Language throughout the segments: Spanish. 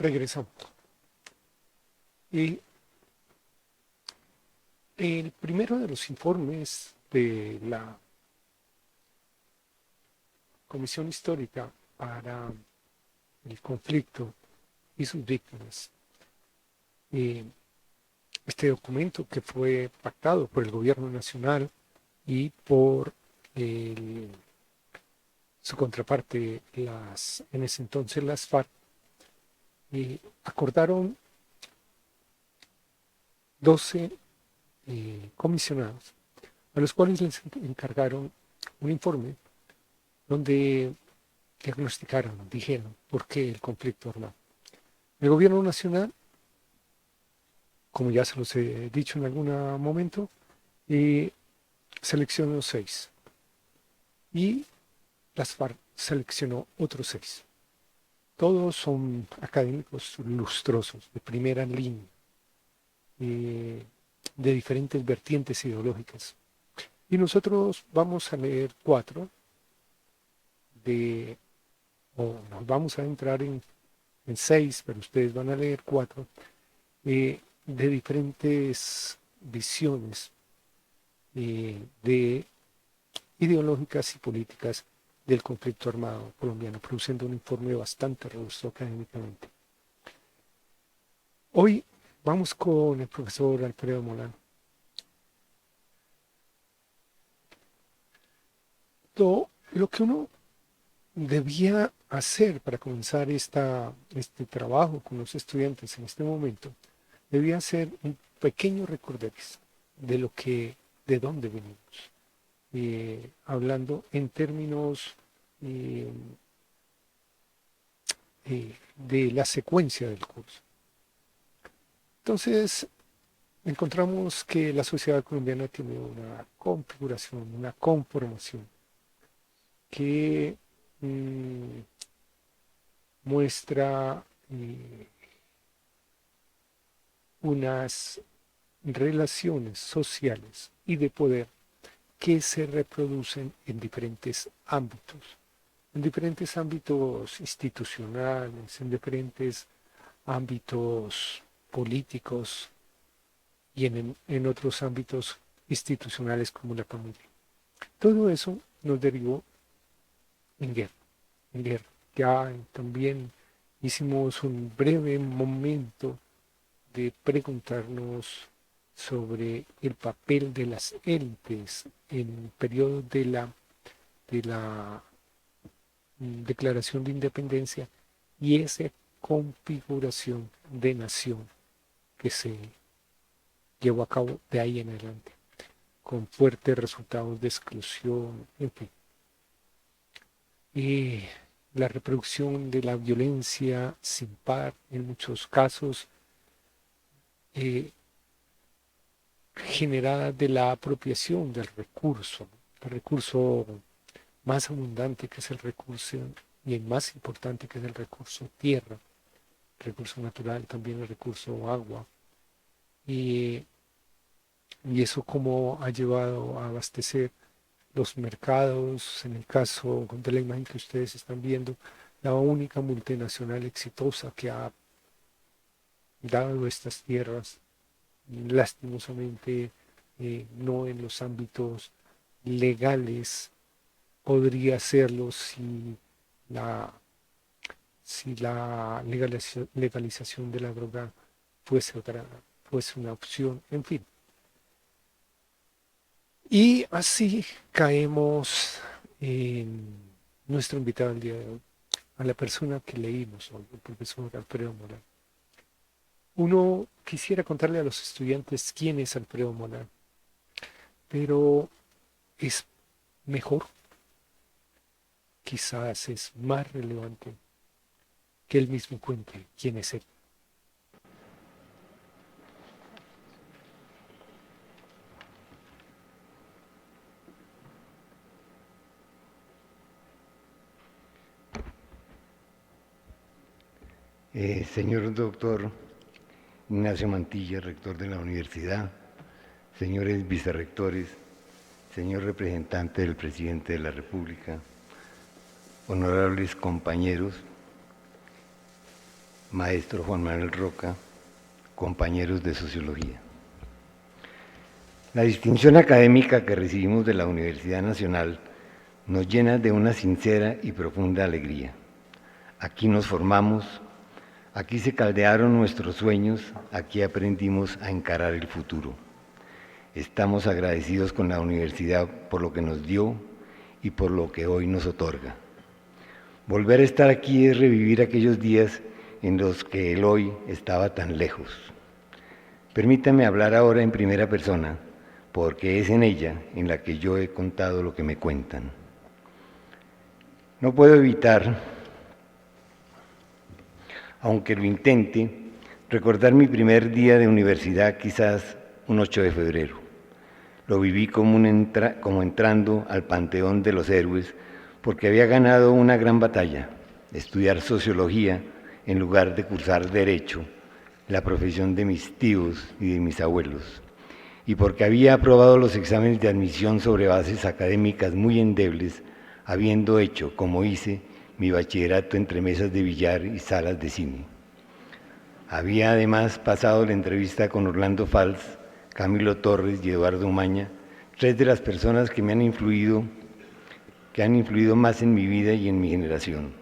Regresamos. Y el primero de los informes de la Comisión Histórica para el conflicto y sus víctimas. Este documento que fue pactado por el gobierno nacional y por su contraparte, en ese entonces las FARC, acordaron 12 comisionados, a los cuales les encargaron un informe donde diagnosticaron, dijeron por qué el conflicto armado. El gobierno nacional, como ya se los he dicho en algún momento, seleccionó 6 y las FARC seleccionó otros 6. Todos son académicos lustrosos, de primera línea, de diferentes vertientes ideológicas. Y nosotros vamos a leer 4 o nos vamos a entrar en 6, pero ustedes van a leer 4 de diferentes visiones de ideológicas y políticas del conflicto armado colombiano, produciendo un informe bastante robusto académicamente. Hoy vamos con el profesor Alfredo Molano. Lo que uno debía hacer para comenzar este trabajo con los estudiantes en este momento, debía hacer un pequeño recorderis de dónde venimos, hablando en términos de la secuencia del curso. Entonces, encontramos que la sociedad colombiana tiene una configuración, una conformación que muestra unas relaciones sociales y de poder que se reproducen en diferentes ámbitos institucionales, en diferentes ámbitos políticos y en otros ámbitos institucionales como la familia. Todo eso nos derivó en guerra. Ya también hicimos un breve momento de preguntarnos sobre el papel de las élites en el periodo de la Declaración de Independencia y esa configuración de nación que se llevó a cabo de ahí en adelante, con fuertes resultados de exclusión, en fin. Y la reproducción de la violencia sin par, en muchos casos, generada de la apropiación del recurso, el recurso más abundante que es el recurso y el más importante que es el recurso tierra, el recurso natural, también el recurso agua. Y eso como ha llevado a abastecer los mercados, en el caso de la imagen que ustedes están viendo, la única multinacional exitosa que ha dado estas tierras, lastimosamente no en los ámbitos legales, podría hacerlo si la legalización de la droga fuese una opción, en fin. Y así caemos en nuestro invitado el día de hoy, a la persona que leímos hoy, el profesor Alfredo Molano. Uno quisiera contarle a los estudiantes quién es Alfredo Molano, pero es mejor, quizás es más relevante que él mismo cuente quién es él. Señor doctor Ignacio Mantilla, rector de la universidad, señores vicerrectores, señor representante del presidente de la República, honorables compañeros, maestro Juan Manuel Roca, compañeros de sociología. La distinción académica que recibimos de la Universidad Nacional nos llena de una sincera y profunda alegría. Aquí nos formamos, aquí se caldearon nuestros sueños, aquí aprendimos a encarar el futuro. Estamos agradecidos con la universidad por lo que nos dio y por lo que hoy nos otorga. Volver a estar aquí es revivir aquellos días en los que el hoy estaba tan lejos. Permítame hablar ahora en primera persona, porque es en ella en la que yo he contado lo que me cuentan. No puedo evitar, aunque lo intente, recordar mi primer día de universidad, quizás un 8 de febrero. Lo viví como entrando al panteón de los héroes, porque había ganado una gran batalla, estudiar sociología en lugar de cursar derecho, la profesión de mis tíos y de mis abuelos, y porque había aprobado los exámenes de admisión sobre bases académicas muy endebles, habiendo hecho, como hice, mi bachillerato entre mesas de billar y salas de cine. Había además pasado la entrevista con Orlando Fals, Camilo Torres y Eduardo Umaña, tres de las personas que han influido más en mi vida y en mi generación.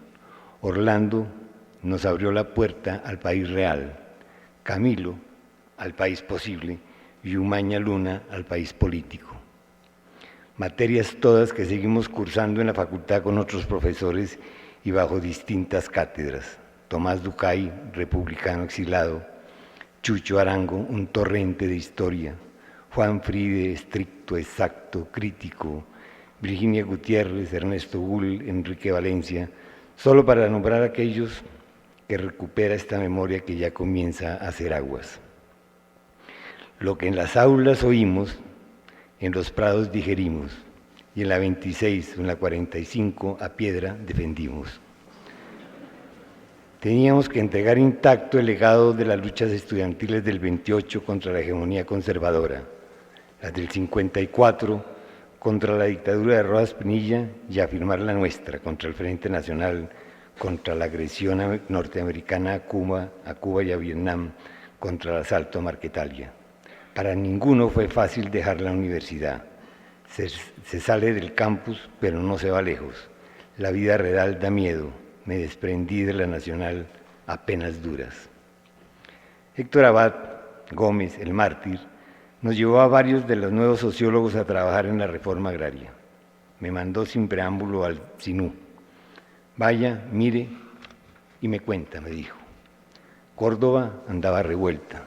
Orlando nos abrió la puerta al país real, Camilo al país posible y Umaña Luna al país político. Materias todas que seguimos cursando en la facultad con otros profesores y bajo distintas cátedras. Tomás Ducay, republicano exilado, Chucho Arango, un torrente de historia, Juan Fride, estricto, exacto, crítico, Virginia Gutiérrez, Ernesto Bull, Enrique Valencia, solo para nombrar a aquellos que recupera esta memoria que ya comienza a hacer aguas. Lo que en las aulas oímos, en los prados digerimos, y en la 26 o en la 45 a piedra defendimos. Teníamos que entregar intacto el legado de las luchas estudiantiles del 28 contra la hegemonía conservadora, las del 54 contra la dictadura de Rojas Pinilla y afirmar la nuestra contra el Frente Nacional, contra la agresión norteamericana a Cuba y a Vietnam, contra el asalto a Marquetalia. Para ninguno fue fácil dejar la universidad. Se sale del campus, pero no se va lejos. La vida real da miedo. Me desprendí de la Nacional a penas duras. Héctor Abad Gómez, el mártir, nos llevó a varios de los nuevos sociólogos a trabajar en la reforma agraria. Me mandó sin preámbulo al Sinú. Vaya, mire y me cuenta, me dijo. Córdoba andaba revuelta.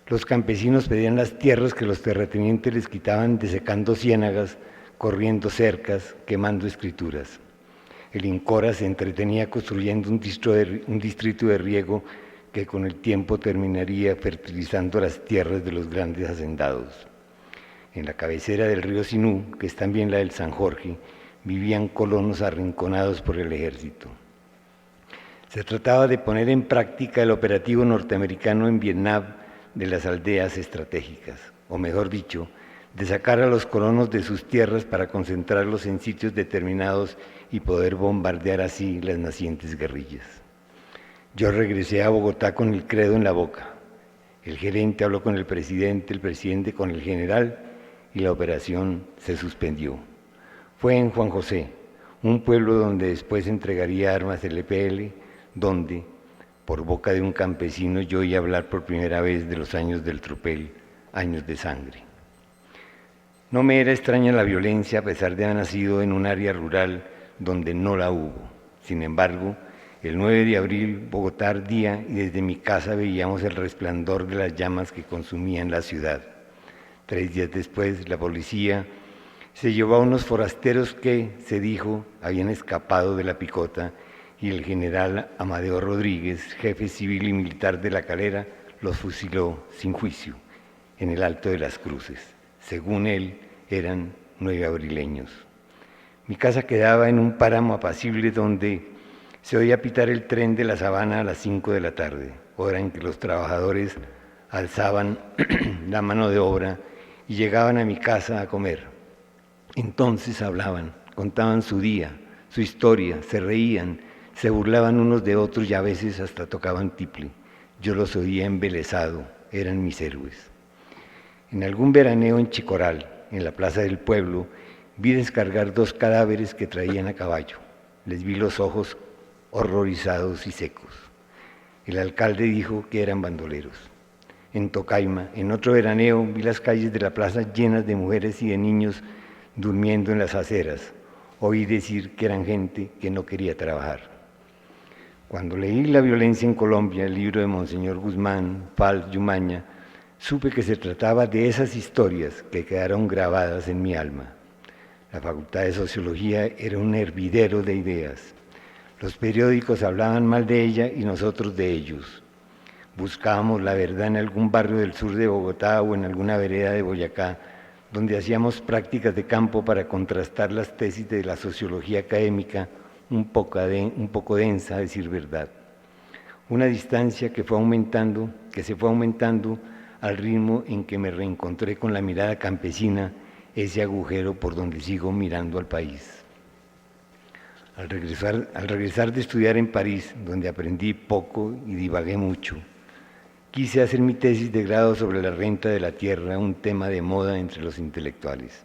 Los campesinos pedían las tierras que los terratenientes les quitaban desecando ciénagas, corriendo cercas, quemando escrituras. El INCORA se entretenía construyendo un distrito de riego que con el tiempo terminaría fertilizando las tierras de los grandes hacendados. En la cabecera del río Sinú, que es también la del San Jorge, vivían colonos arrinconados por el ejército. Se trataba de poner en práctica el operativo norteamericano en Vietnam de las aldeas estratégicas, o mejor dicho, de sacar a los colonos de sus tierras para concentrarlos en sitios determinados y poder bombardear así las nacientes guerrillas. Yo regresé a Bogotá con el credo en la boca. El gerente habló con el presidente con el general y la operación se suspendió. Fue en Juan José, un pueblo donde después entregaría armas el EPL, donde, por boca de un campesino, yo oí hablar por primera vez de los años del tropel, años de sangre. No me era extraña la violencia a pesar de haber nacido en un área rural donde no la hubo. Sin embargo, el 9 de abril Bogotá ardía y desde mi casa veíamos el resplandor de las llamas que consumían la ciudad. 3 días después, la policía se llevó a unos forasteros que, se dijo, habían escapado de la picota y el general Amadeo Rodríguez, jefe civil y militar de La Calera, los fusiló sin juicio en el Alto de las Cruces. Según él, eran 9 abrileños. Mi casa quedaba en un páramo apacible donde se oía pitar el tren de la Sabana a las 5 de la tarde, hora en que los trabajadores alzaban la mano de obra y llegaban a mi casa a comer. Entonces hablaban, contaban su día, su historia, se reían, Se burlaban unos de otros y a veces hasta tocaban tiple. Yo los oía embelesado, eran mis héroes. En algún veraneo en Chicoral, en la plaza del pueblo, vi descargar 2 cadáveres que traían a caballo. Les vi los ojos horrorizados y secos. El alcalde dijo que eran bandoleros. En Tocaima, en otro veraneo, vi las calles de la plaza llenas de mujeres y de niños durmiendo en las aceras. Oí decir que eran gente que no quería trabajar. Cuando leí La violencia en Colombia, el libro de Monseñor Guzmán, Fals y Umaña, supe que se trataba de esas historias que quedaron grabadas en mi alma. La Facultad de Sociología era un hervidero de ideas. Los periódicos hablaban mal de ella y nosotros de ellos. Buscábamos la verdad en algún barrio del sur de Bogotá o en alguna vereda de Boyacá, donde hacíamos prácticas de campo para contrastar las tesis de la sociología académica, un poco densa, a decir verdad. Una distancia que se fue aumentando al ritmo en que me reencontré con la mirada campesina, ese agujero por donde sigo mirando al país. Al regresar de estudiar en París, donde aprendí poco y divagué mucho, quise hacer mi tesis de grado sobre la renta de la tierra, un tema de moda entre los intelectuales.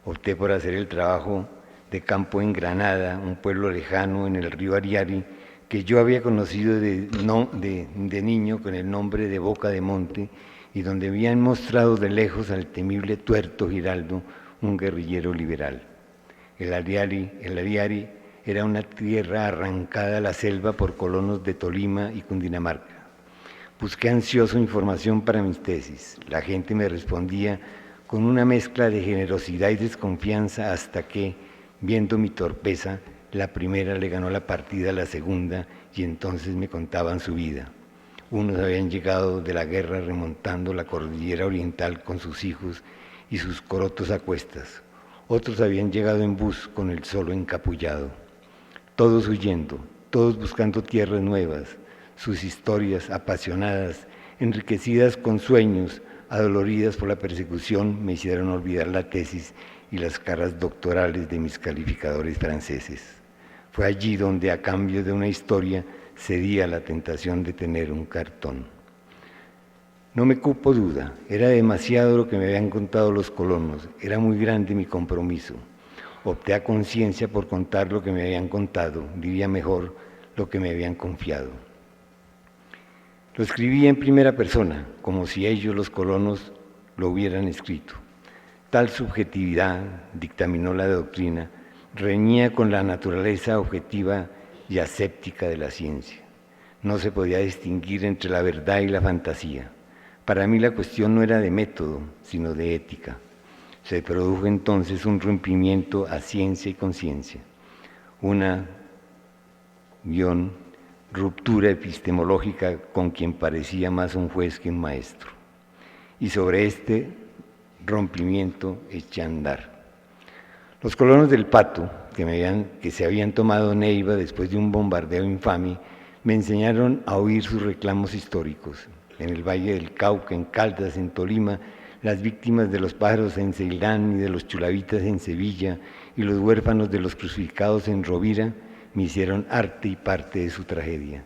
Opté por hacer el trabajo de campo en Granada, un pueblo lejano en el río Ariari, que yo había conocido de niño con el nombre de Boca de Monte, y donde habían mostrado de lejos al temible Tuerto Giraldo, un guerrillero liberal. El Ariari era una tierra arrancada a la selva por colonos de Tolima y Cundinamarca. Busqué ansioso información para mis tesis. La gente me respondía con una mezcla de generosidad y desconfianza hasta que, viendo mi torpeza, la primera le ganó la partida a la segunda y entonces me contaban su vida. Unos habían llegado de la guerra remontando la cordillera oriental con sus hijos y sus corotos a cuestas. Otros habían llegado en bus con el solo encapullado. Todos huyendo, todos buscando tierras nuevas, sus historias apasionadas, enriquecidas con sueños, adoloridas por la persecución, me hicieron olvidar la tesis y las caras doctorales de mis calificadores franceses. Fue allí donde, a cambio de una historia, cedí a la tentación de tener un cartón. No me cupo duda, era demasiado lo que me habían contado los colonos, era muy grande mi compromiso. Opté a conciencia por contar lo que me habían contado, diría mejor, lo que me habían confiado. Lo escribí en primera persona, como si ellos, los colonos, lo hubieran escrito. Tal subjetividad, dictaminó la doctrina, reñía con la naturaleza objetiva y aséptica de la ciencia. No se podía distinguir entre la verdad y la fantasía. Para mí la cuestión no era de método, sino de ética. Se produjo entonces un rompimiento a ciencia y conciencia, una ruptura epistemológica con quien parecía más un juez que un maestro. Y sobre este rompimiento eché a andar. Los colonos del Pato, que se habían tomado Neiva después de un bombardeo infame, me enseñaron a oír sus reclamos históricos. En el Valle del Cauca, en Caldas, en Tolima, las víctimas de los pájaros en Ceilán y de los chulavitas en Sevilla y los huérfanos de los crucificados en Rovira me hicieron arte y parte de su tragedia.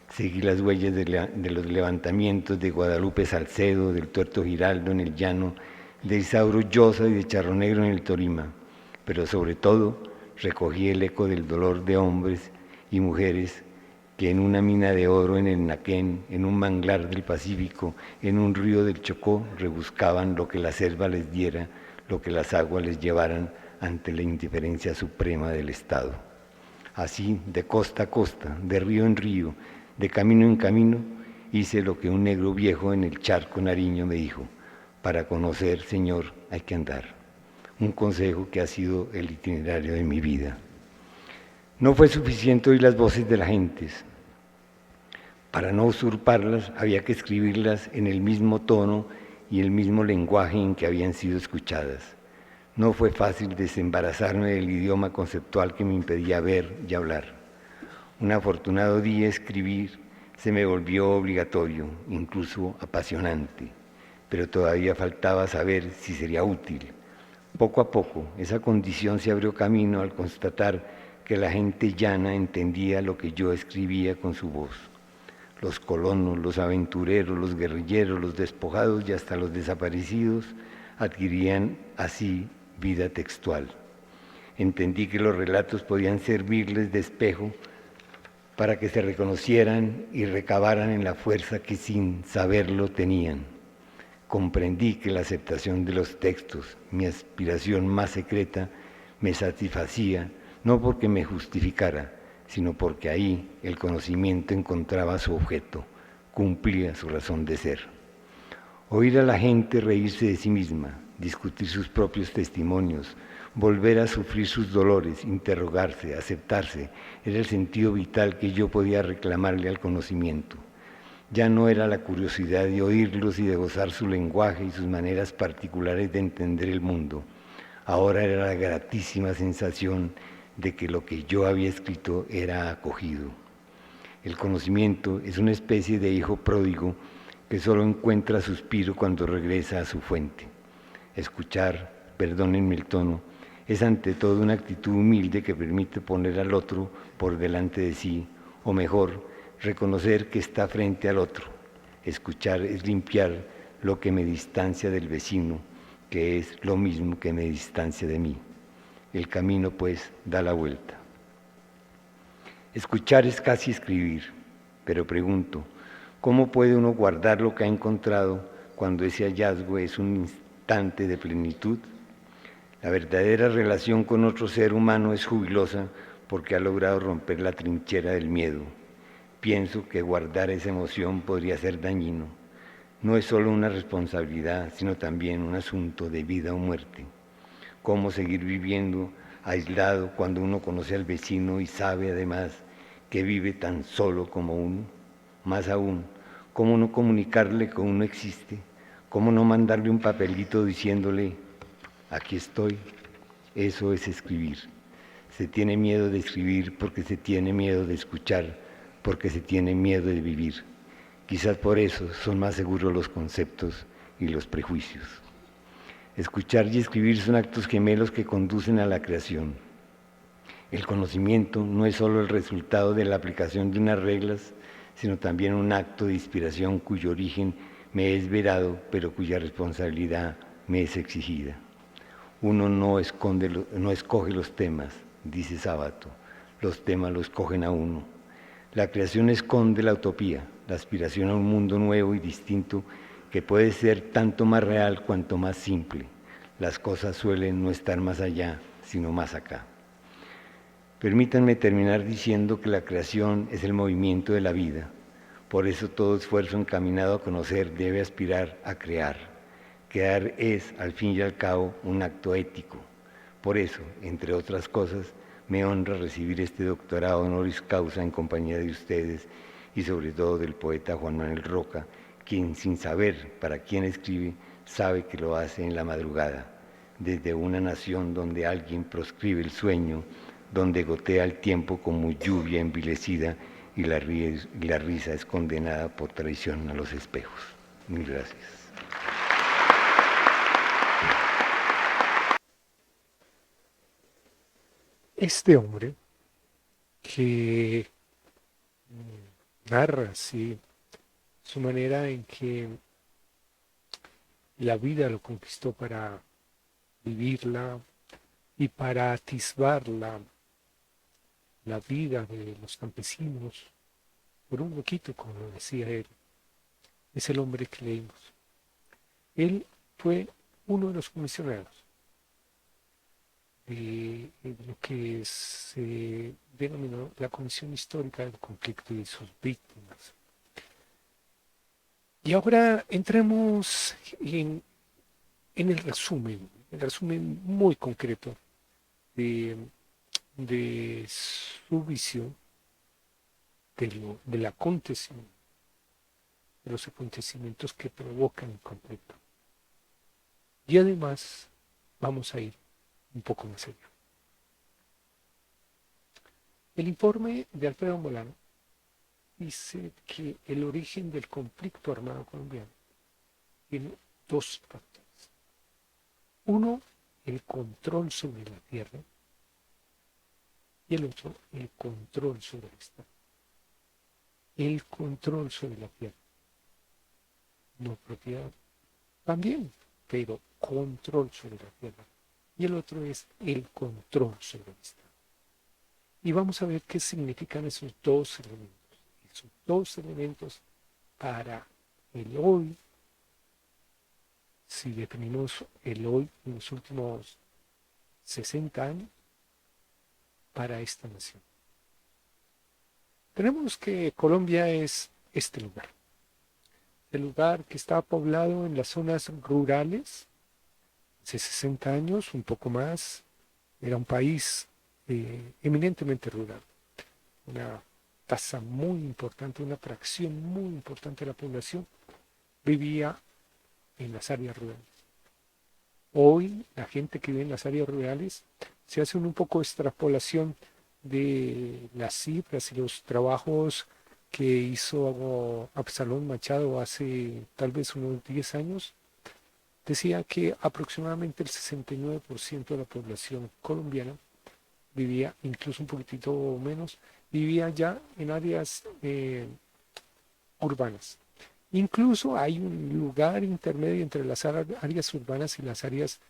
Seguí las huellas de los levantamientos de Guadalupe Salcedo, del Tuerto Giraldo en el Llano, de Isauro Llosa y de Charro Negro en el Tolima, pero sobre todo recogí el eco del dolor de hombres y mujeres que en una mina de oro en el Naquén, en un manglar del Pacífico, en un río del Chocó, rebuscaban lo que la selva les diera, lo que las aguas les llevaran ante la indiferencia suprema del Estado. Así, de costa a costa, de río en río, de camino en camino, hice lo que un negro viejo en el charco Nariño me dijo: para conocer, Señor, hay que andar. Un consejo que ha sido el itinerario de mi vida. No fue suficiente oír las voces de las gentes. Para no usurparlas, había que escribirlas en el mismo tono y el mismo lenguaje en que habían sido escuchadas. No fue fácil desembarazarme del idioma conceptual que me impedía ver y hablar. Un afortunado día escribir se me volvió obligatorio, incluso apasionante, pero todavía faltaba saber si sería útil. Poco a poco, esa condición se abrió camino al constatar que la gente llana entendía lo que yo escribía con su voz. Los colonos, los aventureros, los guerrilleros, los despojados y hasta los desaparecidos adquirían así vida textual. Entendí que los relatos podían servirles de espejo para que se reconocieran y recabaran en la fuerza que sin saberlo tenían. Comprendí que la aceptación de los textos, mi aspiración más secreta, me satisfacía, no porque me justificara, sino porque ahí el conocimiento encontraba su objeto, cumplía su razón de ser. Oír a la gente reírse de sí misma, discutir sus propios testimonios, volver a sufrir sus dolores, interrogarse, aceptarse, era el sentido vital que yo podía reclamarle al conocimiento. Ya no era la curiosidad de oírlos y de gozar su lenguaje y sus maneras particulares de entender el mundo. Ahora era la gratísima sensación de que lo que yo había escrito era acogido. El conocimiento es una especie de hijo pródigo que solo encuentra suspiro cuando regresa a su fuente. Escuchar, perdónenme el tono, es ante todo una actitud humilde que permite poner al otro por delante de sí, o mejor, reconocer que está frente al otro. Escuchar es limpiar lo que me distancia del vecino, que es lo mismo que me distancia de mí. El camino, pues, da la vuelta. Escuchar es casi escribir, pero pregunto, ¿cómo puede uno guardar lo que ha encontrado cuando ese hallazgo es un instante de plenitud? La verdadera relación con otro ser humano es jubilosa porque ha logrado romper la trinchera del miedo. Pienso que guardar esa emoción podría ser dañino. No es solo una responsabilidad, sino también un asunto de vida o muerte. ¿Cómo seguir viviendo aislado cuando uno conoce al vecino y sabe además que vive tan solo como uno? Más aún, ¿cómo no comunicarle que uno existe? ¿Cómo no mandarle un papelito diciéndole, aquí estoy? Eso es escribir. Se tiene miedo de escribir porque se tiene miedo de escuchar, porque se tiene miedo de vivir. Quizás por eso son más seguros los conceptos y los prejuicios. Escuchar y escribir son actos gemelos que conducen a la creación. El conocimiento no es solo el resultado de la aplicación de unas reglas, sino también un acto de inspiración cuyo origen me es verado, pero cuya responsabilidad me es exigida. Uno no escoge los temas, dice Sábato, los temas los escogen a uno. La creación esconde la utopía, la aspiración a un mundo nuevo y distinto que puede ser tanto más real cuanto más simple. Las cosas suelen no estar más allá, sino más acá. Permítanme terminar diciendo que la creación es el movimiento de la vida. Por eso todo esfuerzo encaminado a conocer debe aspirar a crear. Crear es, al fin y al cabo, un acto ético. Por eso, entre otras cosas, me honra recibir este doctorado honoris causa en compañía de ustedes y sobre todo del poeta Juan Manuel Roca, quien sin saber para quién escribe, sabe que lo hace en la madrugada, desde una nación donde alguien proscribe el sueño, donde gotea el tiempo como lluvia envilecida y la risa es condenada por traición a los espejos. Mil gracias. Este hombre que narra así su manera en que la vida lo conquistó para vivirla y para atisbar la vida de los campesinos por un huequito, como lo decía él. Es el hombre que leímos. Él fue uno de los comisionados de lo que se denominó la Comisión Histórica del Conflicto y sus víctimas. Y ahora entremos en el resumen muy concreto de, de su visión del acontecimiento, de los acontecimientos que provocan el conflicto. Y además vamos a ir un poco más allá. El informe de Alfredo Molano dice que el origen del conflicto armado colombiano tiene dos factores. Uno, el control sobre la tierra, y el otro, el control sobre el Estado. El control sobre la tierra, no propiedad también, pero control sobre la tierra. Y el otro es el control sobre el Estado. Y vamos a ver qué significan esos dos elementos. Esos dos elementos para el hoy, si definimos el hoy en los últimos 60 años, para esta nación. Tenemos que Colombia es este lugar. El lugar que estaba poblado en las zonas rurales hace 60 años, un poco más. Era un país eminentemente rural. Una tasa muy importante, una fracción muy importante de la población vivía en las áreas rurales. Hoy la gente que vive en las áreas rurales se hace un poco de extrapolación de las cifras y los trabajos que hizo Absalón Machado hace tal vez unos 10 años. Decía que aproximadamente el 69% de la población colombiana vivía, incluso un poquitito menos, vivía ya en áreas urbanas. Incluso hay un lugar intermedio entre las áreas urbanas y las áreas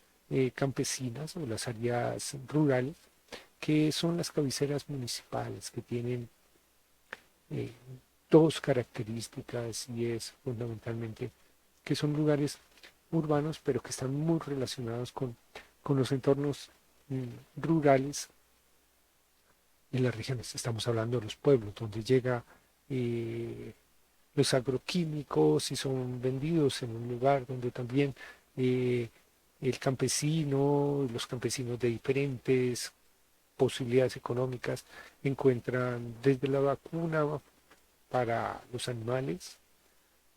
campesinas o las áreas rurales, que son las cabeceras municipales, que tienen eh, dos características y es fundamentalmente que son lugares urbanos, pero que están muy relacionados con los entornos rurales en las regiones. Estamos hablando de los pueblos, donde llega los agroquímicos y son vendidos en un lugar donde también eh, el campesino, los campesinos de diferentes posibilidades económicas encuentran desde la vacuna para los animales,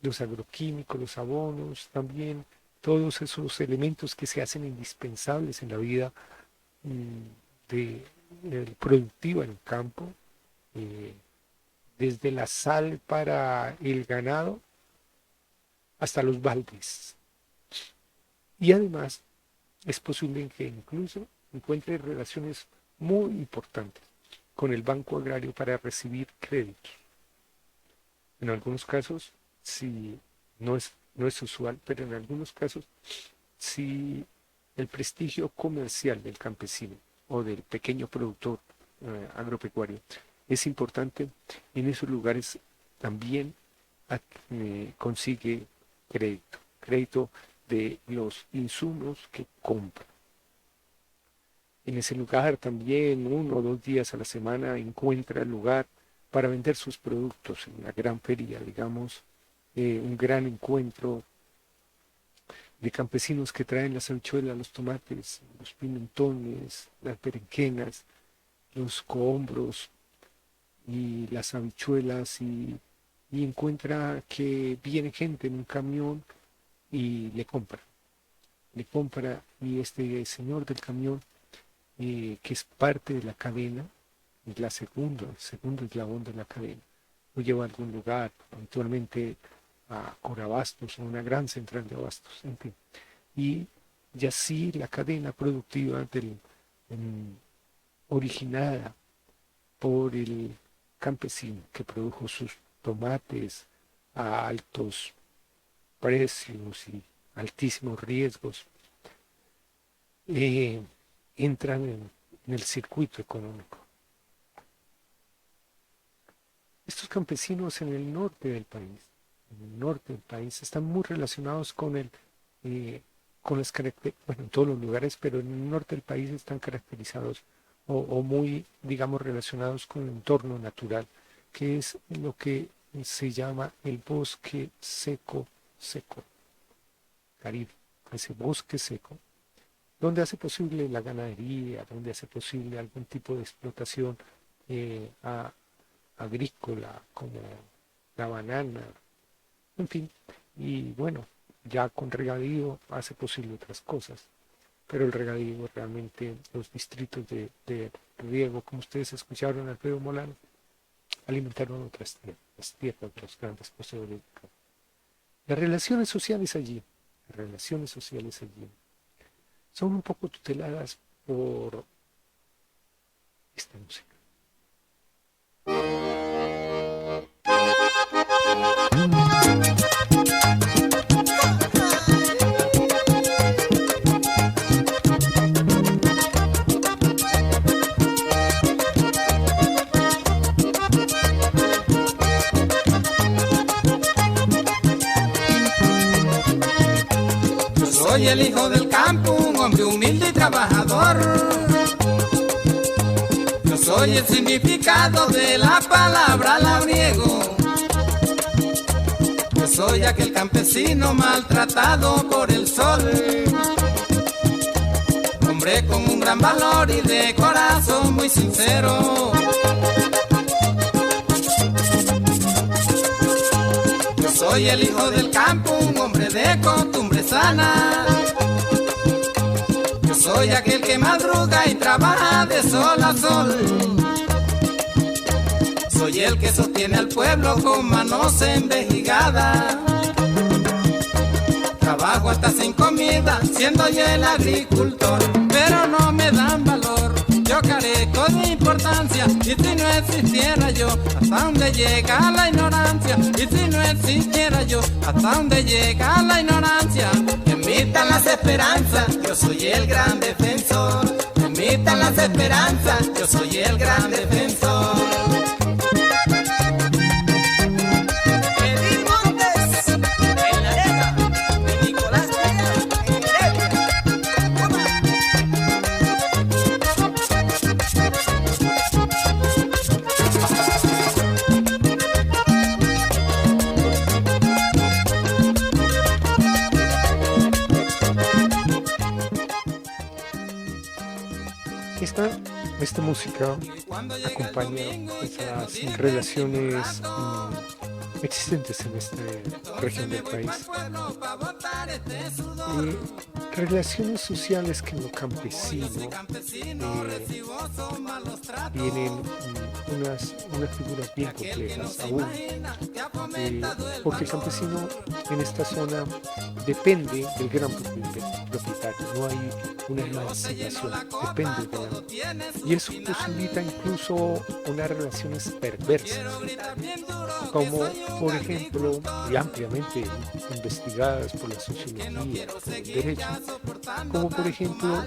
los agroquímicos, los abonos, también todos esos elementos que se hacen indispensables en la vida productiva en el campo, eh, desde la sal para el ganado hasta los baldes. Y además es posible que incluso encuentre relaciones muy importantes con el Banco Agrario para recibir créditos. En algunos casos, si no es usual, pero en algunos casos, si el prestigio comercial del campesino o del pequeño productor agropecuario es importante, en esos lugares también consigue crédito de los insumos que compra. En ese lugar también 1 o 2 días a la semana encuentra el lugar para vender sus productos en una gran feria, digamos, un gran encuentro de campesinos que traen las habichuelas, los tomates, los pimentones, las berenjenas, los cohombros y las habichuelas y encuentra que viene gente en un camión y le compra y este señor del camión, que es parte de la cadena, es el segundo eslabón de la cadena, lo lleva a algún lugar, habitualmente a Corabastos, a una gran central de abastos, en fin. Y así la cadena productiva originada por el campesino que produjo sus tomates a altos precios y altísimos riesgos, eh, entran en el circuito económico. Estos campesinos en el norte del país, están muy relacionados eh, con las características, bueno, en todos los lugares, pero en el norte del país están caracterizados o muy, digamos, relacionados con el entorno natural, que es lo que se llama el bosque seco, Caribe, ese bosque seco, donde hace posible la ganadería, donde hace posible algún tipo de explotación agrícola, como la banana, en fin, y bueno, ya con regadío hace posible otras cosas, pero el regadío realmente, los distritos de riego, como ustedes escucharon Alfredo Molano, alimentaron otras tierras, las tierras de los grandes poseedores. Las relaciones sociales allí, las relaciones sociales allí, son un poco tuteladas por esta música. soy el hijo del campo, un hombre humilde y trabajador. Yo soy el significado de la palabra labriego. Yo soy aquel campesino maltratado por el sol. Hombre con un gran valor y de corazón muy sincero. Yo soy el hijo del campo, un hombre de costumbre sana. Yo soy aquel que madruga y trabaja de sol a sol. Soy el que sostiene al pueblo con manos envejigadas. Trabajo hasta sin comida, siendo yo el agricultor, pero no me dan valor, yo carezco de importancia. Y si no existiera yo, ¿hasta dónde llega la ignorancia? Y si no existiera yo, ¿hasta dónde llega la ignorancia? En mí están las esperanzas, yo soy el gran defensor. En mí están las esperanzas, yo soy el gran defensor. Esta música acompaña esas relaciones existentes en esta región del país. Relaciones sociales que en lo campesino tienen unas figuras bien complejas aún, porque el campesino en esta zona depende del gran propietario, no hay una emancipación, depende de él. Y eso posibilita incluso unas relaciones perversas, como por ejemplo, y ampliamente investigadas por la sociología, por el derecho, como por ejemplo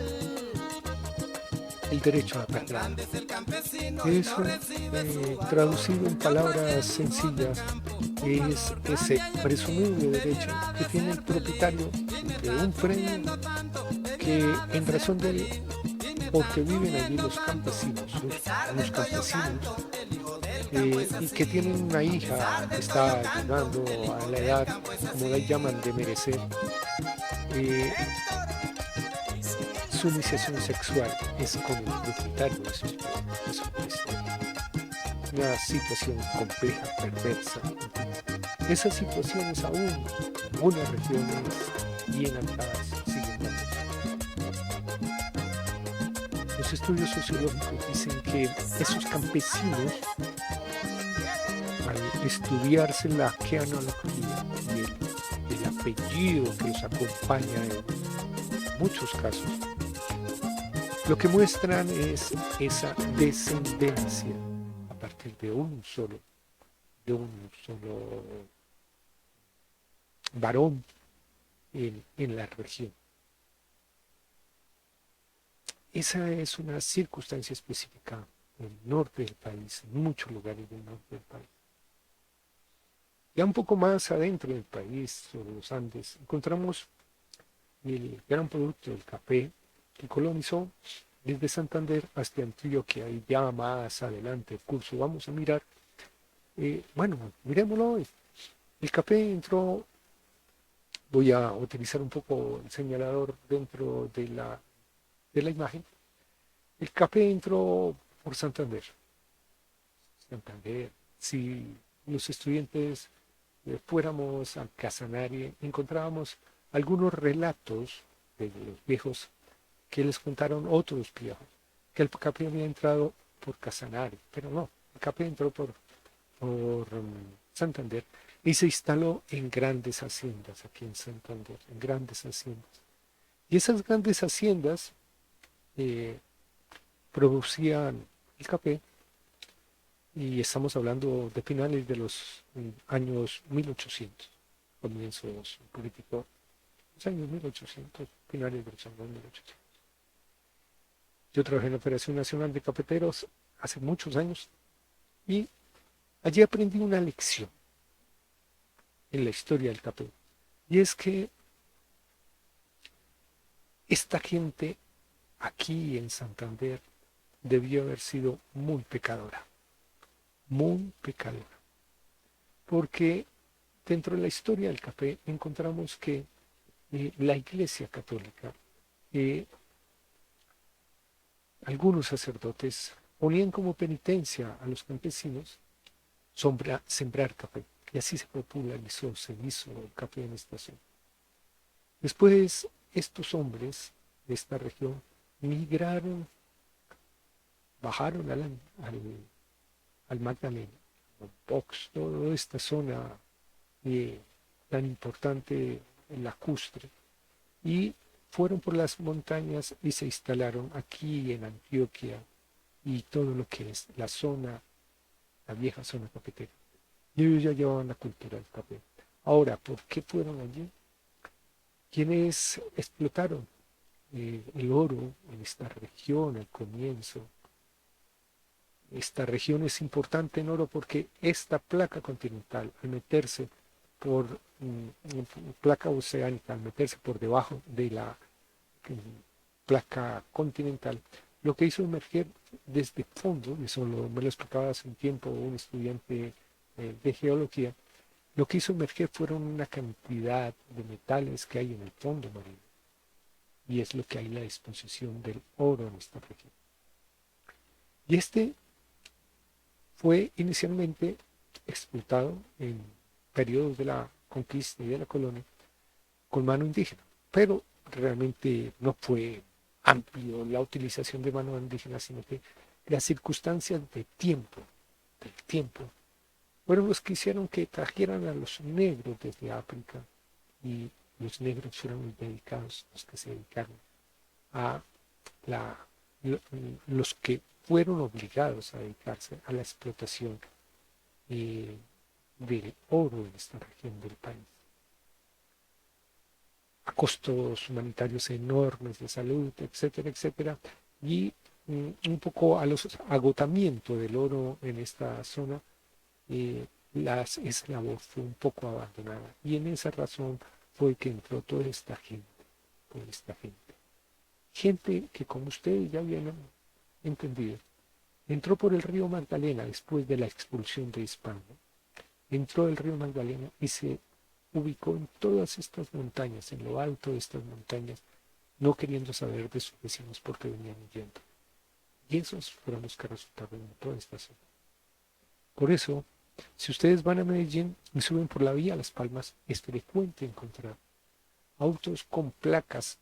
el derecho a la pérdida. Eso, traducido en palabras sencillas, es ese presumible derecho que tiene el propietario de un premio que en razón de él, porque viven allí los campesinos, los campesinos, y que tienen una hija que está llegando a la edad, como la llaman, de merecer, su iniciación sexual es con el propietario de sus bienes. Una situación compleja, perversa. Esas situaciones aún en algunas regiones bien alejadas siguen dando. Los estudios sociológicos dicen que esos campesinos, al estudiarse la genealogía y el apellido que los acompaña en muchos casos, lo que muestran es esa descendencia a partir de un solo varón en la región. Esa es una circunstancia específica en el norte del país, en muchos lugares del norte del país. Ya un poco más adentro del país, sobre los Andes, encontramos el gran producto del café, que colonizó desde Santander hasta Antioquia, y ya más adelante el curso vamos a mirar, miremoslo hoy. El café entró, voy a utilizar un poco el señalador dentro de la imagen. El café entró por Santander. Si los estudiantes fuéramos a Casanare, encontrábamos algunos relatos de los viejos que les contaron otros viejos, que el café había entrado por Casanare, pero no, el café entró por Santander y se instaló en grandes haciendas aquí en Santander, en grandes haciendas. Y esas grandes haciendas producían el café, y estamos hablando de finales de los años 1800, comienzos políticos, los años 1800, finales de los años 1800. Yo trabajé en la Federación Nacional de Cafeteros hace muchos años y allí aprendí una lección en la historia del café. Y es que esta gente aquí en Santander debió haber sido muy pecadora, porque dentro de la historia del café encontramos que la Iglesia Católica, algunos sacerdotes ponían como penitencia a los campesinos sembrar café, y así se popularizó, se hizo el café en esta zona. Después, estos hombres de esta región migraron, bajaron al Magdalena, Box, toda esta zona tan importante, en lacustre, y fueron por las montañas y se instalaron aquí en Antioquia y todo lo que es la zona, la vieja zona cafetera. Y ellos ya llevaban la cultura del café. Ahora, ¿por qué fueron allí? ¿Quiénes explotaron el oro en esta región al comienzo? Esta región es importante en oro porque esta placa continental, al meterse por placa oceánica, al meterse por debajo de la placa continental, lo que hizo emerger desde fondo, eso me lo explicaba hace un tiempo un estudiante de geología, lo que hizo emerger fueron una cantidad de metales que hay en el fondo marino, y es lo que hay en la disposición del oro en esta región. Y este fue inicialmente explotado en periodos de la conquista y de la colonia con mano indígena, pero realmente no fue amplio la utilización de mano indígena, sino que las circunstancias del tiempo, fueron los que hicieron que trajeran a los negros desde África, y los negros fueron los que se dedicaron a los que fueron obligados a dedicarse a la explotación del oro en esta región del país, a costos humanitarios enormes de salud, etcétera, etcétera, y un poco a los agotamiento del oro en esta zona. Esa labor fue un poco abandonada, y en esa razón fue que entró toda esta gente, gente que, como ustedes ya habían entendido, entró por el río Magdalena después de la expulsión de Hispano, entró el río Magdalena y se ubicó en todas estas montañas, en lo alto de estas montañas, no queriendo saber de sus vecinos porque venían huyendo. Y esos fueron los que resultaron en toda esta zona. Por eso, si ustedes van a Medellín y suben por la vía Las Palmas, es frecuente encontrar autos con placas,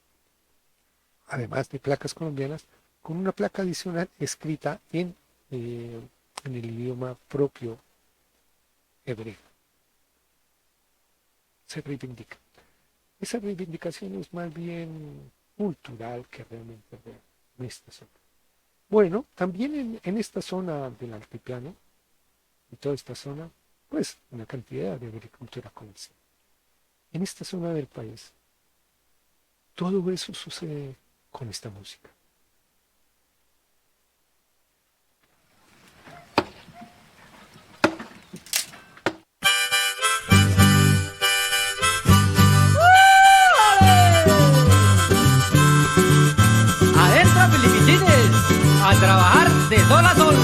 además de placas colombianas, con una placa adicional escrita en el idioma propio hebreo. Se reivindica. Esa reivindicación es más bien cultural que realmente real en esta zona. Bueno, también en esta zona del altiplano, y toda esta zona, pues una cantidad de agricultura comercial. En esta zona del país, todo eso sucede con esta música. Adentro, filipichines, a trabajar de sol a sol.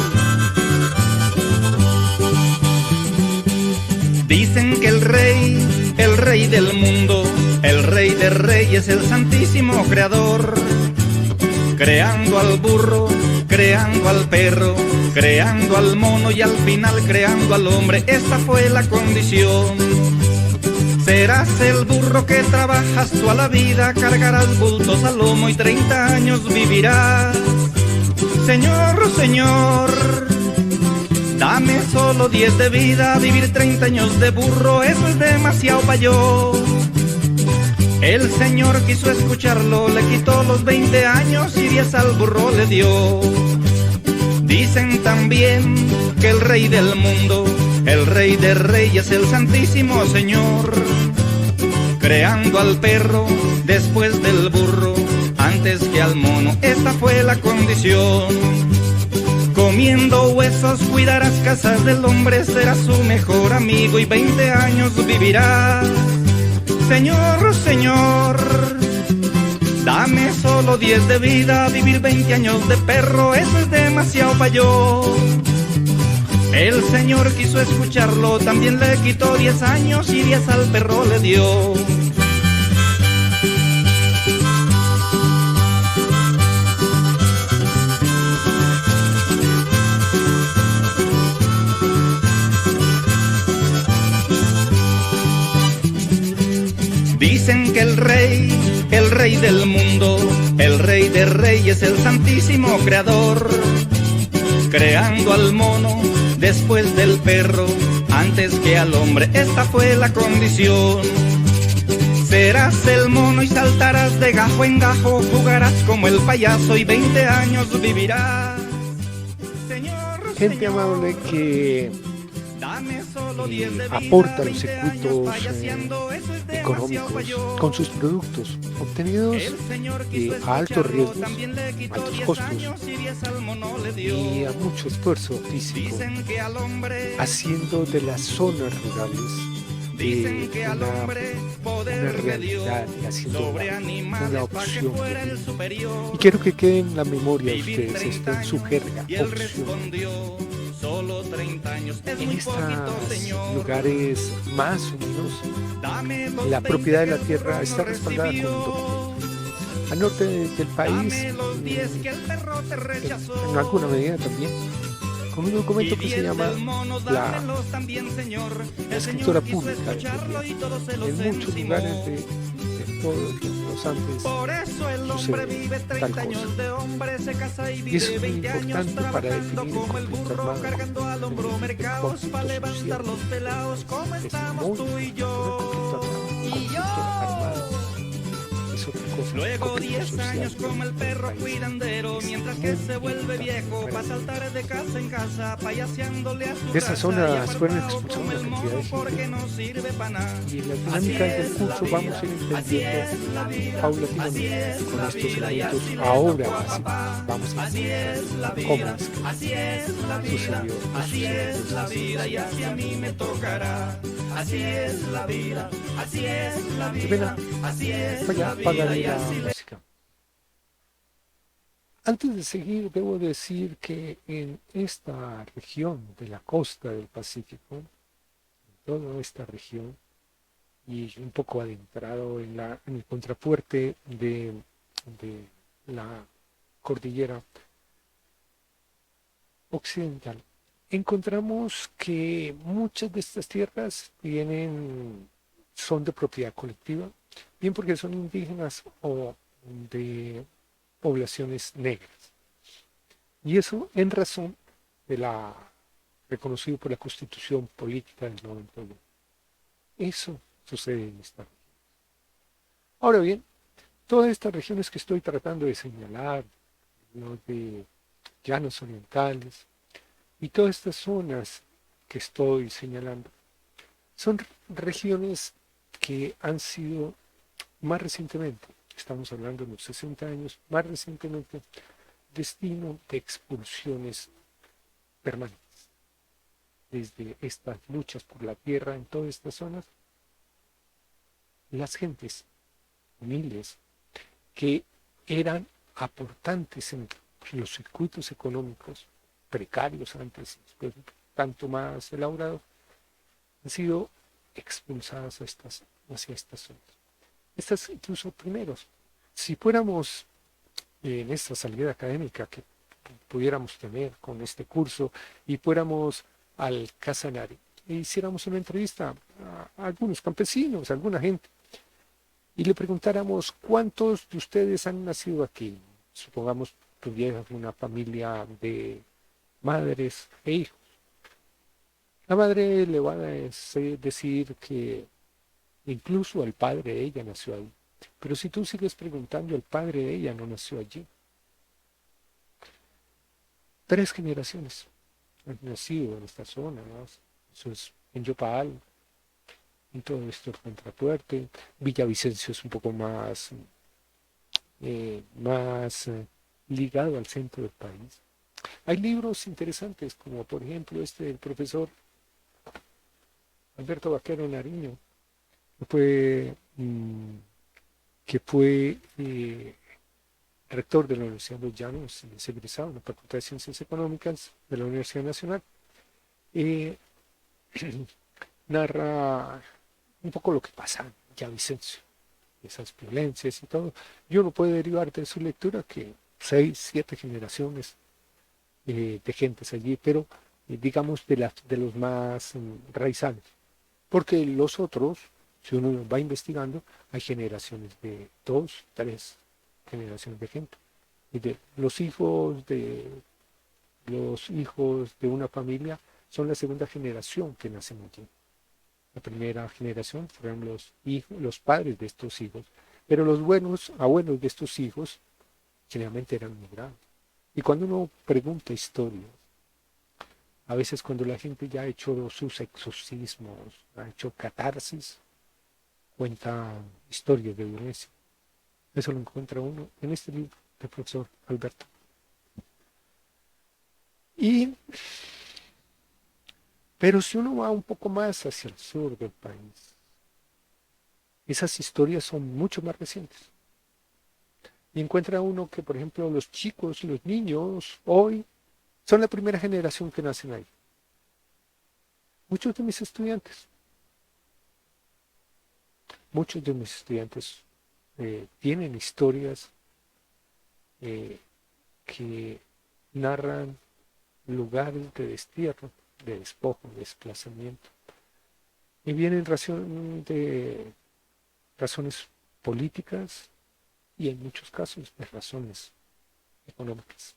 Dicen que el rey del mundo, el rey de reyes, el santísimo creador, creando al burro, creando al perro, creando al mono y al final creando al hombre, esta fue la condición. Serás el burro que trabajas toda la vida, cargarás bultos al lomo y 30 años vivirás. Señor, señor, dame solo 10 de vida, vivir 30 años de burro, eso es demasiado pa' yo. El señor quiso escucharlo, le quitó los 20 años y 10 al burro le dio. Dicen también que el rey del mundo, el rey de reyes, el santísimo Señor, creando al perro después del burro, antes que al mono, esta fue la condición. Comiendo huesos cuidarás casas del hombre, serás su mejor amigo y 20 años vivirás. Señor, señor, Dame solo 10 de vida, vivir 20 años de perro, eso es demasiado para yo. El Señor quiso escucharlo, también le quitó 10 años y 10 al perro le dio. Dicen que el rey del mundo, el rey de reyes, el santísimo creador, creando al mono después del perro, antes que al hombre, esta fue la condición. Serás el mono y saltarás de gajo en gajo, jugarás como el payaso y 20 años vivirás. Señor, Gente Señor, amable que dame solo 10 de vida, aporta los 20 años circuitos payaseando, eso es demasiado económicos pa' yo. con sus productos obtenidos El Señor quiso a altos escucharlo, riesgos, también le quitó altos 10 costos años y 10 al mono le dio. y a mucho esfuerzo físico, Dicen que al hombre, haciendo de las zonas rurales dicen que al una hombre poder le dio realidad y haciendo sobre una animales para que opción fuera de el vida. superior. Y quiero que quede en la memoria de Vivir ustedes 30 esto en su años, jerga, y él opción. respondió, solo 30 años es En muy poquito, estos Señor. lugares más o menos Dame los la 20 propiedad de que la el tierra perro está no respaldada con un recibió. documento. Al norte del país, Dame los 10 que el perro te rechazó. en alguna medida también, con un documento que se llama la escritura pública del gobierno. En muchos lugares de todos los Andes Por eso el hombre vive sucede tal 30 años de cosa. hombre, se casa y Y eso vive es muy 20 años importante para trabajando definir el como el conflicto burro, armado, cargando al hombro mercados para levantar los pelados. ¿Cómo es estamos muy tú y importante. yo? Conflicto armado es otra cosa. Luego Conflicto 10 social años como el del perro país. cuidandero, Es mientras que muy se vuelve importante viejo, para va a saltar de casa en casa, payaseándole a su de esas raza, zonas y fueron apartado expulsados como una el cantidad mono de gente. porque no sirve para nada. Y en la dinámica del curso vamos a ir entendiendo paulatinamente con estos elementos. Ahora vamos a entender cómo es que sucedió. Así es la vida y así a mí me tocará. Así es la vida, así es la vida, así es la vida y la así le... música. Antes de seguir, debo decir que en esta región de la costa del Pacífico, en toda esta región, y un poco adentrado en el contrafuerte de la cordillera occidental, encontramos que muchas de estas tierras son de propiedad colectiva, bien porque son indígenas o de poblaciones negras. Y eso en razón de reconocido por la Constitución Política del 91. Eso sucede en esta región. Ahora bien, todas estas regiones que estoy tratando de señalar, los de llanos orientales y todas estas zonas que estoy señalando, son regiones que han sido más recientemente, estamos hablando de unos 60 años, más recientemente, destino de expulsiones permanentes. Desde estas luchas por la tierra en todas estas zonas, las gentes humildes que eran aportantes en los circuitos económicos precarios antes y después tanto más elaborados, han sido expulsadas hacia estas zonas. Estas incluso primeros. Si fuéramos en esta salida académica que pudiéramos tener con este curso y fuéramos al Casanare e hiciéramos una entrevista a algunos campesinos, a alguna gente, y le preguntáramos cuántos de ustedes han nacido aquí, supongamos tuvieran una familia de madres e hijos. La madre le va a decir que incluso el padre de ella nació ahí. Pero si tú sigues preguntando, el padre de ella no nació allí. 3 generaciones han nacido en esta zona, ¿no? Eso es en Yopal, en todo esto contrafuerte. Villavicencio es un poco más ligado al centro del país. Hay libros interesantes, como por ejemplo este del profesor Alberto Vaquero Nariño, que que fue rector de la Universidad de los Llanos, es egresado en la Facultad de Ciencias Económicas de la Universidad Nacional, eh, narra un poco lo que pasa en Villavicencio, esas violencias y todo. Y uno puede derivar de su lectura que 6, 7 generaciones de gentes allí, pero digamos de los más raizales. Porque los otros, si uno va investigando, hay generaciones de 2, 3 generaciones de gente. Y de los hijos de una familia son la segunda generación que nacen allí. La primera generación fueron los hijos, los padres de estos hijos, pero los buenos abuelos de estos hijos generalmente eran migrados. Y cuando uno pregunta historias, a veces cuando la gente ya ha hecho sus exorcismos, ha hecho catarsis, cuenta historias de violencia. Eso lo encuentra uno en este libro del profesor Alberto. Pero si uno va un poco más hacia el sur del país, esas historias son mucho más recientes. Y encuentra uno que, por ejemplo, los chicos, los niños, hoy, son la primera generación que nacen ahí. Muchos de mis estudiantes tienen historias que narran lugares de destierro, de despojo, de desplazamiento. Y vienen de razones políticas y en muchos casos de razones económicas.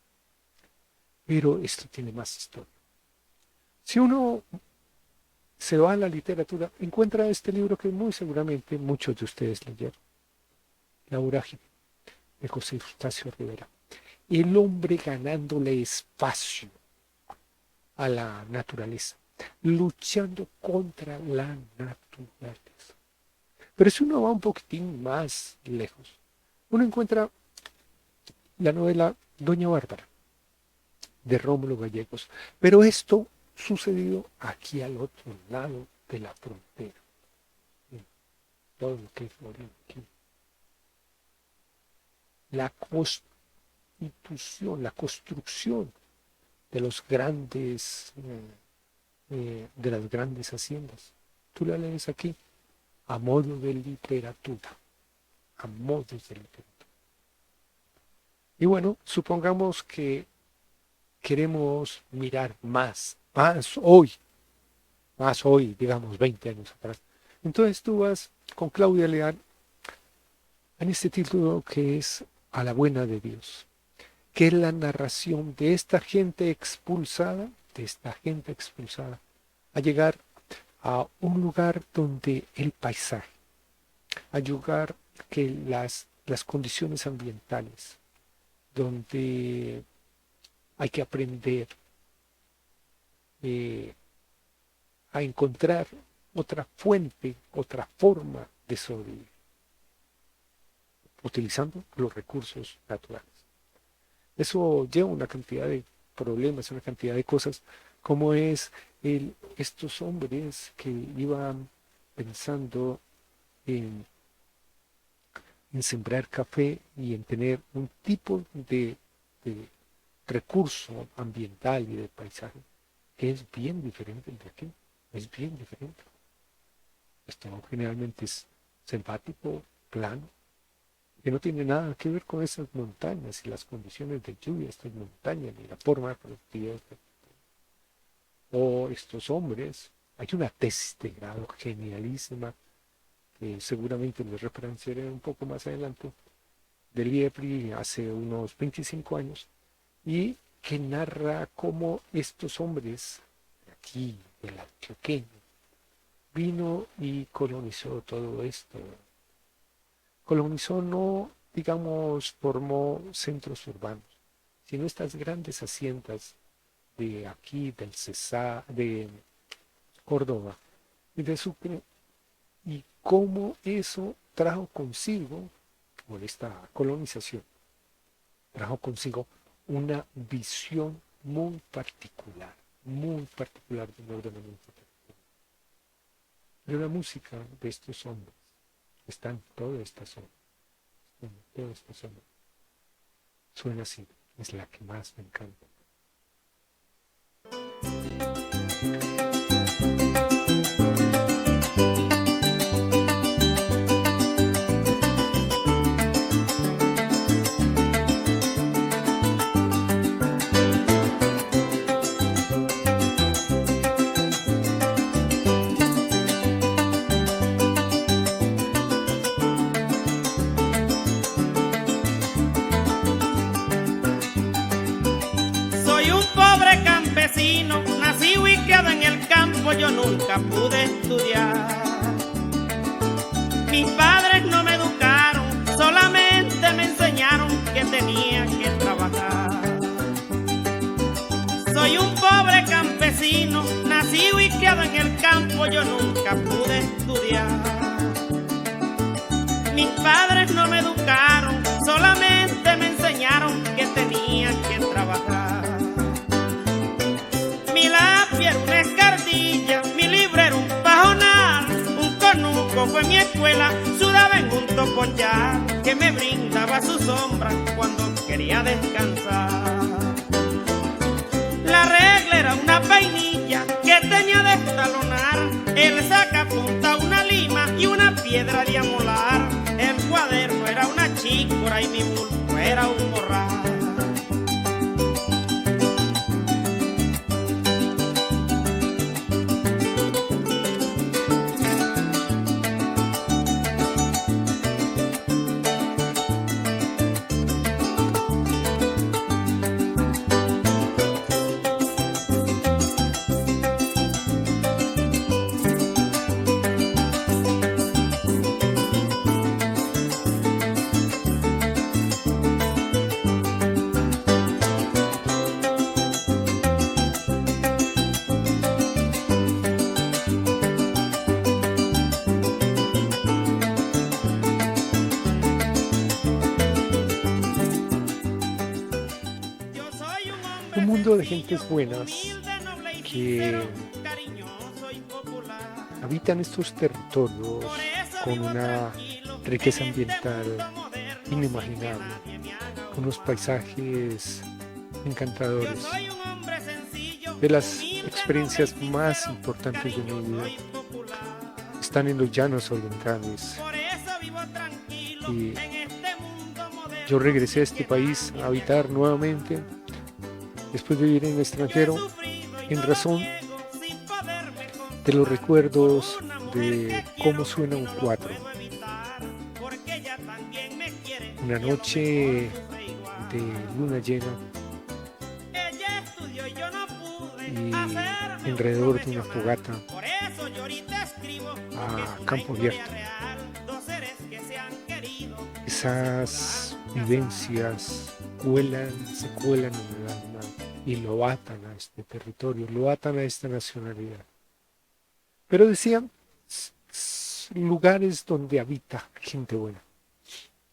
Pero esto tiene más historia. Si uno se va a la literatura, encuentra este libro que muy seguramente muchos de ustedes leyeron, La vorágine, de José Eustacio Rivera. El hombre ganándole espacio a la naturaleza, luchando contra la naturaleza. Pero si uno va un poquitín más lejos, uno encuentra la novela Doña Bárbara, de Rómulo Gallegos. Pero esto sucedió aquí al otro lado de la frontera, en todo lo que es Oriente. La constitución, la construcción de las grandes haciendas. Tú la lees aquí a modo de literatura, a modo de literatura. Y bueno, supongamos que queremos mirar más hoy, digamos 20 años atrás. Entonces tú vas con Claudia Leal en este título que es A la buena de Dios, que es la narración de esta gente expulsada, a llegar a un lugar donde el paisaje, a lugar que las condiciones ambientales, donde hay que aprender a encontrar otra fuente, otra forma de sobrevivir, utilizando los recursos naturales. Eso lleva una cantidad de problemas, una cantidad de cosas, como es estos hombres que iban pensando en sembrar café y en tener un tipo de recurso ambiental y de paisaje que es bien diferente de aquí, es bien diferente. Esto generalmente es selvático, plano, que no tiene nada que ver con esas montañas y las condiciones de lluvia de estas montañas ni la forma de productividad. O estos hombres, hay una tesis de grado genialísima que seguramente les referenciaré un poco más adelante, del IEPRI hace unos 25 años, y que narra cómo estos hombres de aquí, del Antioqueño, vino y colonizó todo esto. Colonizó no, digamos, formó centros urbanos, sino estas grandes haciendas de aquí, del Cesar, de Córdoba y de Sucre, y cómo eso trajo consigo, por esta colonización, trajo consigo una visión muy particular del ordenamiento territorial. Pero la música de estos hombres está en toda esta zona. Bueno, toda esta zona suena así, es la que más me encanta. Soy un pobre campesino, nacido y criado en el campo, yo nunca pude estudiar. Mis padres no me educaron, solamente me enseñaron que tenía que trabajar. Soy un pobre campesino, nacido y criado en el campo, yo nunca pude estudiar. Mis padres no me educaron, solamente me enseñaron que tenía que trabajar. Mi lápiz era una escardilla, mi libro era un pajonal, un conuco fue mi escuela, sudaba en un topollal que me brindaba su sombra cuando quería descansar. La regla era una vainilla que tenía de estalonar, el sacapunta una lima y una piedra de amolar, el cuaderno era una chícora y mi bulto era un morral. Un mundo de gentes buenas que habitan estos territorios con una riqueza ambiental inimaginable, con unos paisajes encantadores. De las experiencias más importantes de mi vida están en los llanos orientales. Y yo regresé a este país a habitar nuevamente después de vivir en el extranjero, en razón de los recuerdos de cómo suena un cuatro. Una noche de luna llena y alrededor de una fogata a campo abierto. Esas vivencias se cuelan en el alma y lo atan a este territorio, lo atan a esta nacionalidad. Pero decían, lugares donde habita gente buena,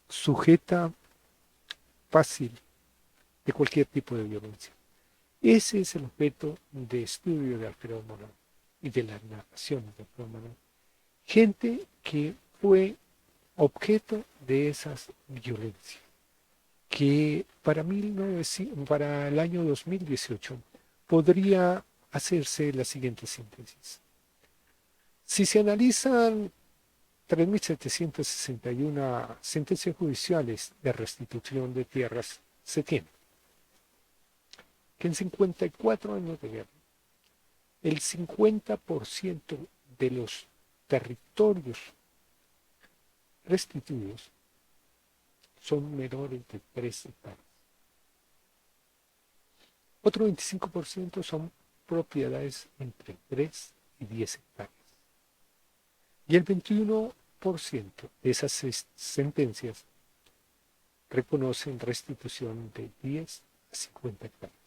sujeta, fácil de cualquier tipo de violencia. Ese es el objeto de estudio de Alfredo Morán y de las narraciones de Alfredo Morán. Gente que fue objeto de esas violencias, que para el año 2018 podría hacerse la siguiente síntesis. Si se analizan 3.761 sentencias judiciales de restitución de tierras, se tiene que en 54 años de guerra, el 50% de los territorios restituidos son menores de 3 hectáreas. Otro 25% son propiedades entre 3 y 10 hectáreas. Y el 21% de esas sentencias reconocen restitución de 10 a 50 hectáreas.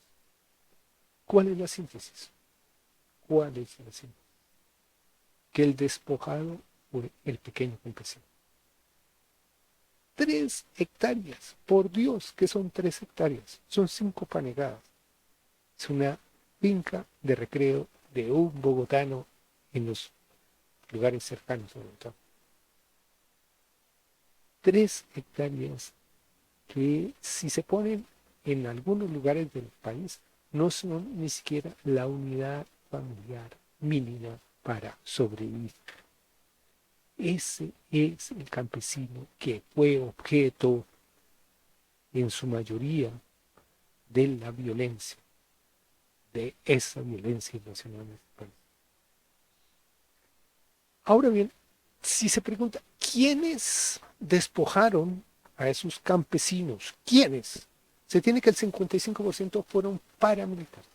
¿Cuál es la síntesis? ¿Cuál es la síntesis? Que el despojado fue el pequeño campesino. 3 hectáreas, por Dios, que son 3 hectáreas, son 5 panegadas. Es una finca de recreo de un bogotano en los lugares cercanos a Bogotá. 3 hectáreas que si se ponen en algunos lugares del país no son ni siquiera la unidad familiar mínima para sobrevivir. Ese es el campesino que fue objeto en su mayoría de la violencia, de esa violencia irracional en este país. Ahora bien, si se pregunta, ¿quiénes despojaron a esos campesinos? ¿Quiénes? Se tiene que el 55% fueron paramilitares.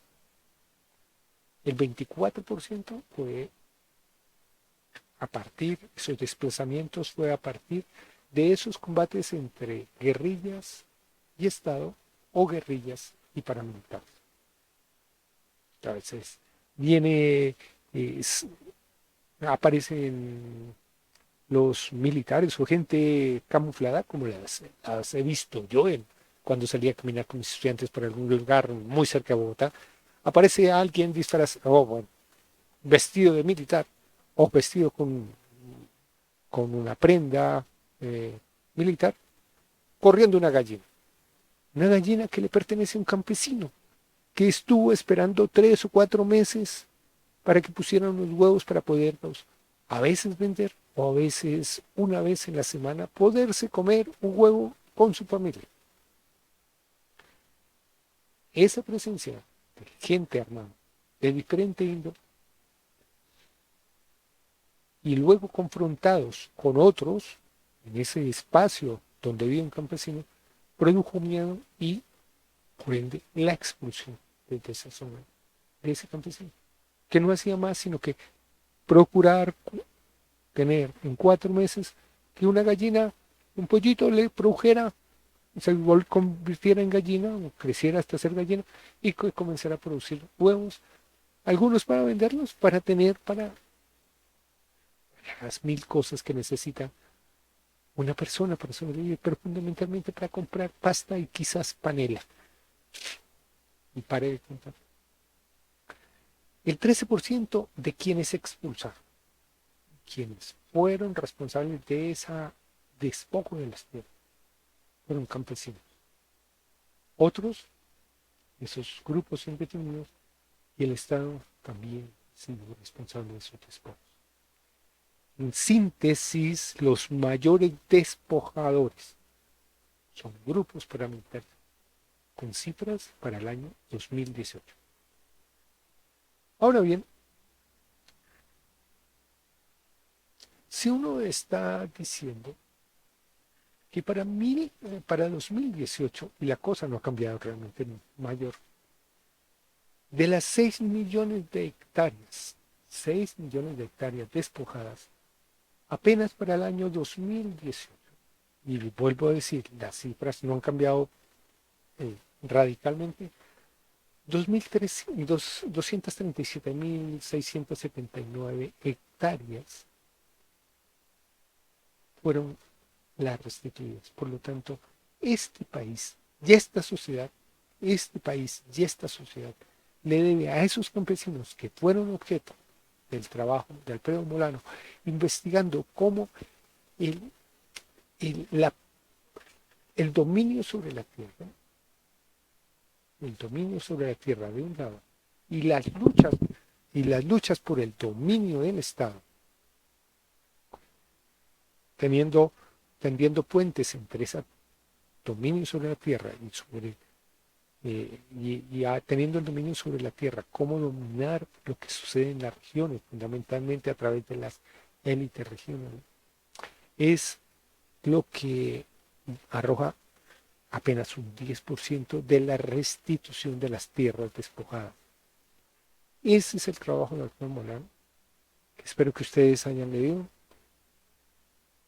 El 24% fue esos desplazamientos fue a partir de esos combates entre guerrillas y Estado o guerrillas y paramilitares. A veces aparecen los militares o gente camuflada, como las he visto yo cuando salía a caminar con mis estudiantes por algún lugar muy cerca de Bogotá. Aparece alguien disfrazado, vestido de militar o vestido con una prenda militar, corriendo una gallina que le pertenece a un campesino que estuvo esperando 3 o 4 meses para que pusieran los huevos para poderlos a veces vender o a veces una vez en la semana poderse comer un huevo con su familia. Esa presencia de gente armada de diferente índole y luego confrontados con otros en ese espacio donde vive un campesino, produjo miedo y, por ende, la expulsión de esa zona, de ese campesino, que no hacía más sino que procurar tener en 4 meses que una gallina, un pollito le produjera, se convirtiera en gallina, o creciera hasta ser gallina, y que comenzara a producir huevos, algunos para venderlos, para tener para las 1000 cosas que necesita una persona para sobrevivir, pero fundamentalmente para comprar pasta y quizás panela. Y pare de contar. El 13% de quienes expulsaron, quienes fueron responsables de ese despojo de las tierras, fueron campesinos. Otros, esos grupos indefinidos, y el Estado también ha sido responsable de esos despojos. En síntesis, los mayores despojadores son grupos paramilitares, con cifras para el año 2018. Ahora bien, si uno está diciendo que para 2018, y la cosa no ha cambiado realmente mayor, de las 6 millones de hectáreas despojadas, apenas para el año 2018, y vuelvo a decir, las cifras no han cambiado radicalmente, 237.679 hectáreas fueron las restituidas. Por lo tanto, este país y esta sociedad le debe a esos campesinos que fueron objeto del trabajo de Alfredo Molano, investigando cómo el dominio sobre la tierra de un lado y las luchas por el dominio del Estado, tendiendo puentes entre ese dominio sobre la tierra teniendo el dominio sobre la tierra, cómo dominar lo que sucede en las regiones, fundamentalmente a través de las élites regionales, es lo que arroja apenas un 10% de la restitución de las tierras despojadas. Ese es el trabajo de Alfredo Molano, que espero que ustedes hayan leído.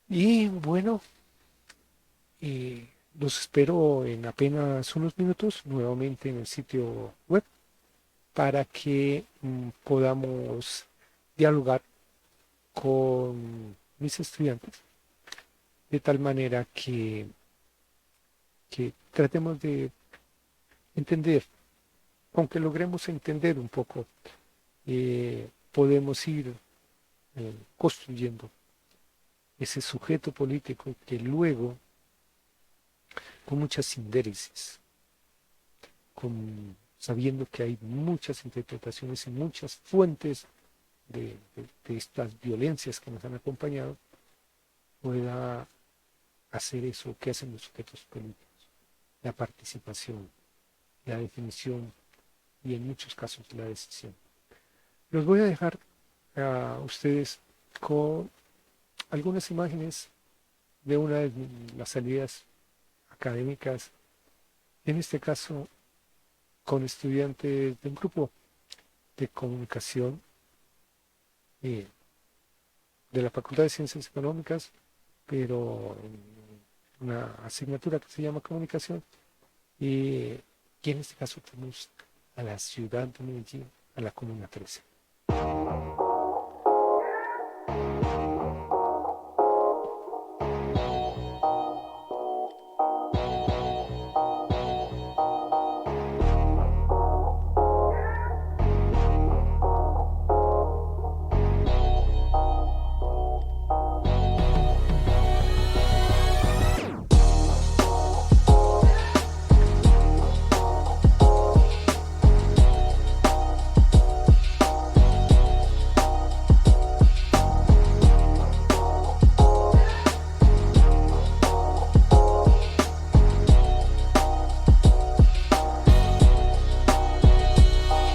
Y bueno, los espero en apenas unos minutos nuevamente en el sitio web para que podamos dialogar con mis estudiantes de tal manera que tratemos de entender, aunque logremos entender un poco, podemos ir construyendo ese sujeto político que luego, con muchas sindéresis, sabiendo que hay muchas interpretaciones y muchas fuentes de estas violencias que nos han acompañado, pueda hacer eso que hacen los sujetos políticos, la participación, la definición y en muchos casos la decisión. Los voy a dejar a ustedes con algunas imágenes de una de las salidas académicas, en este caso con estudiantes de un grupo de comunicación de la Facultad de Ciencias Económicas, pero una asignatura que se llama comunicación, y en este caso tenemos a la ciudad de Medellín, a la Comuna 13.